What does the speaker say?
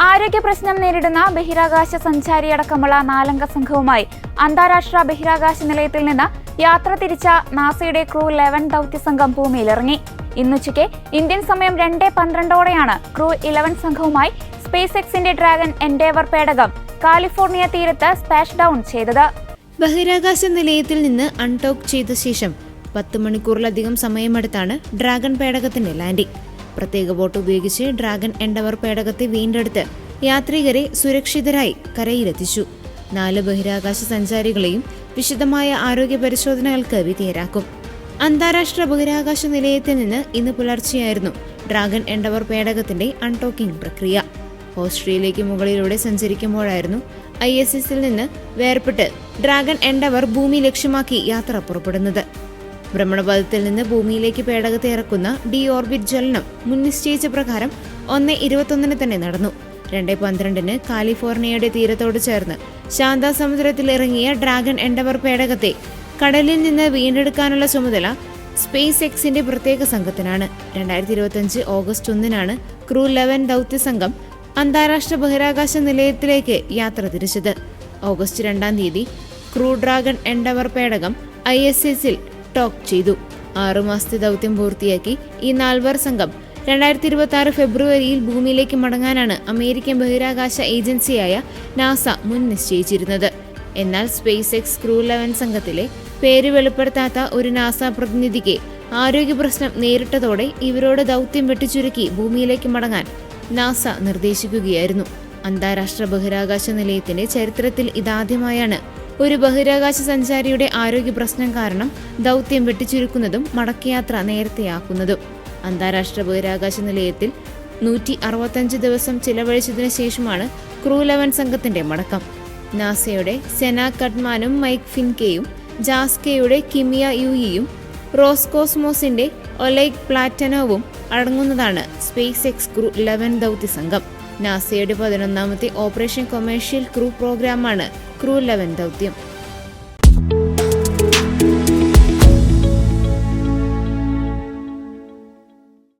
ആരോഗ്യ പ്രശ്നം നേരിടുന്ന ബഹിരാകാശ സഞ്ചാരിയടക്കമുള്ള 4 അംഗ സംഘവുമായി അന്താരാഷ്ട്ര ബഹിരാകാശ നിലയത്തിൽ നിന്ന് യാത്ര തിരിച്ച നാസയുടെ ക്രൂ 11 ദൗത്യസംഘം ഭൂമിയിലിറങ്ങി. ഇന്നുച്ചയ്ക്ക് ഇന്ത്യൻ സമയം 2:12 ക്രൂ 11 സംഘവുമായി സ്പേസ് എക്സിന്റെ ഡ്രാഗൺ എൻഡേവർ പേടകം കാലിഫോർണിയ തീരത്ത് സ്പാഷ് ഡൗൺ ചെയ്തത്. ബഹിരാകാശ നിലയത്തിൽ നിന്ന് അൺടോക്ക് ചെയ്ത ശേഷം 10 മണിക്കൂറിലധികം സമയമെടുത്താണ് ഡ്രാഗൺ പേടകത്തിന്റെ ലാൻഡിംഗ്. പ്രത്യേക ബോട്ട് ഉപയോഗിച്ച് ഡ്രാഗൺ എൻഡവർ പേടകത്തെ വീണ്ടെടുത്ത് യാത്രികരെ സുരക്ഷിതരായി കരയിലെത്തിച്ചു. 4 ബഹിരാകാശ സഞ്ചാരികളെയും വിശദമായ ആരോഗ്യ പരിശോധനകൾക്ക് വിധേയരാക്കും. അന്താരാഷ്ട്ര ബഹിരാകാശ നിലയത്തിൽ നിന്ന് ഇന്ന് പുലർച്ചെയായിരുന്നു ഡ്രാഗൺ എൻഡവർ പേടകത്തിന്റെ അൺടോക്കിംഗ് പ്രക്രിയ. ഓസ്ട്രേലിയയ്ക്ക് മുകളിലൂടെ സഞ്ചരിക്കുമ്പോഴായിരുന്നു ISS-ൽ നിന്ന് വേർപെട്ട് ഡ്രാഗൺ എൻഡവർ ഭൂമി ലക്ഷ്യമാക്കി യാത്ര പുറപ്പെടുന്നത്. ഭ്രമണപഥത്തിൽ നിന്ന് ഭൂമിയിലേക്ക് പേടകത്തെ ഇറക്കുന്ന ഡി ഓർബിറ്റ് ജ്വലനം മുൻ നിശ്ചയിച്ച പ്രകാരം 1:21 തന്നെ നടന്നു. 2:12 കാലിഫോർണിയയുടെ തീരത്തോട് ചേർന്ന് ശാന്തസമുദ്രത്തിൽ ഇറങ്ങിയ ഡ്രാഗൺ എൻഡവർ പേടകത്തെ കടലിൽ നിന്ന് വീണ്ടെടുക്കാനുള്ള ചുമതല സ്പേസ് എക്സിന്റെ പ്രത്യേക സംഘത്തിനാണ്. 2025 ഓഗസ്റ്റ് 1 ക്രൂ 11 ദൗത്യസംഘം അന്താരാഷ്ട്ര ബഹിരാകാശ നിലയത്തിലേക്ക് യാത്ര തിരിച്ചത്. ഓഗസ്റ്റ് 2 ക്രൂ ഡ്രാഗൺ എൻഡവർ പേടകം ISS-ൽ ടോക്ക് ചെയ്തു. 6 മാസത്തെ ദൗത്യം പൂർത്തിയാക്കി ഈ 4 സംഘം 2026 ഫെബ്രുവരിയിൽ ഭൂമിയിലേക്ക് മടങ്ങാനാണ് അമേരിക്കൻ ബഹിരാകാശ ഏജൻസിയായ നാസ മുൻ നിശ്ചയിച്ചിരുന്നത്. എന്നാൽ സ്പേസ് എക്സ് ക്രൂ 11 സംഘത്തിലെ പേര് വെളിപ്പെടുത്താത്ത ഒരു നാസ പ്രതിനിധിക്ക് ആരോഗ്യ പ്രശ്നം നേരിട്ടതോടെ ഇവരോട് ദൗത്യം വെട്ടിച്ചുരുക്കി ഭൂമിയിലേക്ക് മടങ്ങാൻ നാസ നിർദ്ദേശിക്കുകയായിരുന്നു. അന്താരാഷ്ട്ര ബഹിരാകാശ നിലയത്തിന്റെ ചരിത്രത്തിൽ ഇതാദ്യമായാണ് ഒരു ബഹിരാകാശ സഞ്ചാരിയുടെ ആരോഗ്യ പ്രശ്നം കാരണം ദൗത്യം വെട്ടിച്ചുരുക്കുന്നതും മടക്കയാത്ര നേരത്തെയാക്കുന്നതും. അന്താരാഷ്ട്ര ബഹിരാകാശ നിലയത്തിൽ 165 ദിവസം ചിലവഴിച്ചതിനു ശേഷമാണ് ക്രൂ 11 സംഘത്തിന്റെ മടക്കം. നാസയുടെ സെന കട്ട്മാനും മൈക്ക് ഫിൻകെയും, ജാസ്കയുടെ കിമിയ യൂയിയും, റോസ്കോസ്മോസിന്റെ ഒലെഗ് പ്ലാറ്റനോവും അടങ്ങുന്നതാണ് സ്പേസ് എക്സ് ക്രൂ 11 ദൗത്യസംഘം. നാസയുടെ 11ാമത്തെ ഓപ്പറേഷൻ കൊമേഴ്ഷ്യൽ ക്രൂ പ്രോഗ്രാമാണ് ക്രൂ 11 ദൗത്യം.